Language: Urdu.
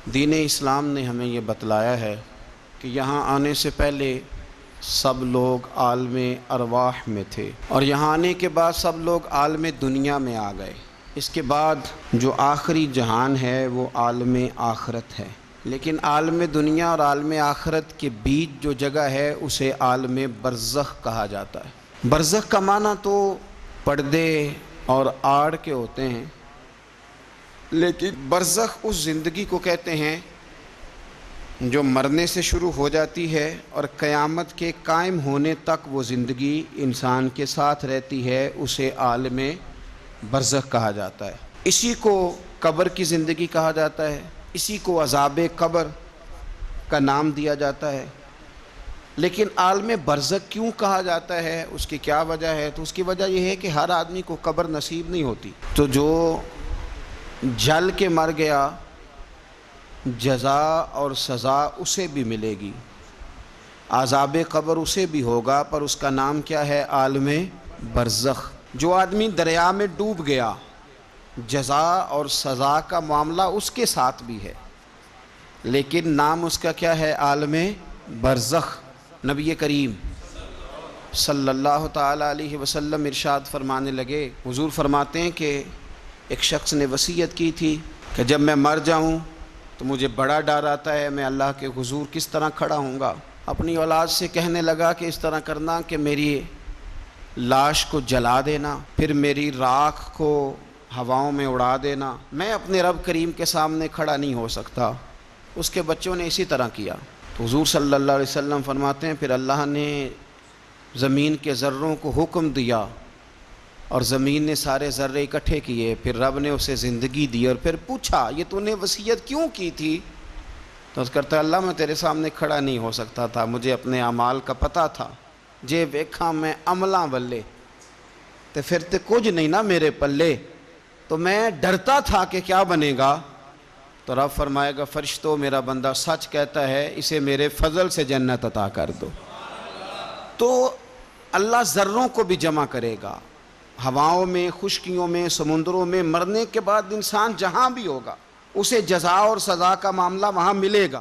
دین اسلام نے ہمیں یہ بتلایا ہے کہ یہاں آنے سے پہلے سب لوگ عالم ارواح میں تھے، اور یہاں آنے کے بعد سب لوگ عالم دنیا میں آ گئے۔ اس کے بعد جو آخری جہان ہے وہ عالم آخرت ہے، لیکن عالم دنیا اور عالم آخرت کے بیچ جو جگہ ہے اسے عالم برزخ کہا جاتا ہے۔ برزخ کا معنی تو پردے اور آڑ کے ہوتے ہیں، لیکن برزخ اس زندگی کو کہتے ہیں جو مرنے سے شروع ہو جاتی ہے اور قیامت کے قائم ہونے تک وہ زندگی انسان کے ساتھ رہتی ہے، اسے عالم برزخ کہا جاتا ہے۔ اسی کو قبر کی زندگی کہا جاتا ہے، اسی کو عذاب قبر کا نام دیا جاتا ہے۔ لیکن عالم برزخ کیوں کہا جاتا ہے، اس کی کیا وجہ ہے؟ تو اس کی وجہ یہ ہے کہ ہر آدمی کو قبر نصیب نہیں ہوتی، تو جو جل کے مر گیا جزا اور سزا اسے بھی ملے گی، عذاب قبر اسے بھی ہوگا، پر اس کا نام کیا ہے؟ عالم برزخ۔ جو آدمی دریا میں ڈوب گیا جزا اور سزا کا معاملہ اس کے ساتھ بھی ہے، لیکن نام اس کا کیا ہے؟ عالم برزخ۔ نبی کریم صلی اللہ تعالیٰ علیہ وسلم ارشاد فرمانے لگے، حضور فرماتے ہیں کہ ایک شخص نے وصیت کی تھی کہ جب میں مر جاؤں تو مجھے بڑا ڈر آتا ہے، میں اللہ کے حضور کس طرح کھڑا ہوں گا۔ اپنی اولاد سے کہنے لگا کہ اس طرح کرنا کہ میری لاش کو جلا دینا، پھر میری راکھ کو ہواؤں میں اڑا دینا، میں اپنے رب کریم کے سامنے کھڑا نہیں ہو سکتا۔ اس کے بچوں نے اسی طرح کیا، تو حضور صلی اللہ علیہ وسلم فرماتے ہیں پھر اللہ نے زمین کے ذروں کو حکم دیا اور زمین نے سارے ذرے اکٹھے کیے، پھر رب نے اسے زندگی دی اور پھر پوچھا یہ تو نے وصیت کیوں کی تھی؟ تو اس کرتا اللہ میں تیرے سامنے کھڑا نہیں ہو سکتا تھا، مجھے اپنے اعمال کا پتہ تھا، جے ویکھاں میں عملاں والے تے پھر تے کچھ نہیں نا میرے پلے، تو میں ڈرتا تھا کہ کیا بنے گا۔ تو رب فرمائے گا فرشتوں میرا بندہ سچ کہتا ہے، اسے میرے فضل سے جنت عطا کر دو۔ تو اللہ ذروں کو بھی جمع کرے گا، ہواؤں میں، خشکیوں میں، سمندروں میں، مرنے کے بعد انسان جہاں بھی ہوگا اسے جزا اور سزا کا معاملہ وہاں ملے گا۔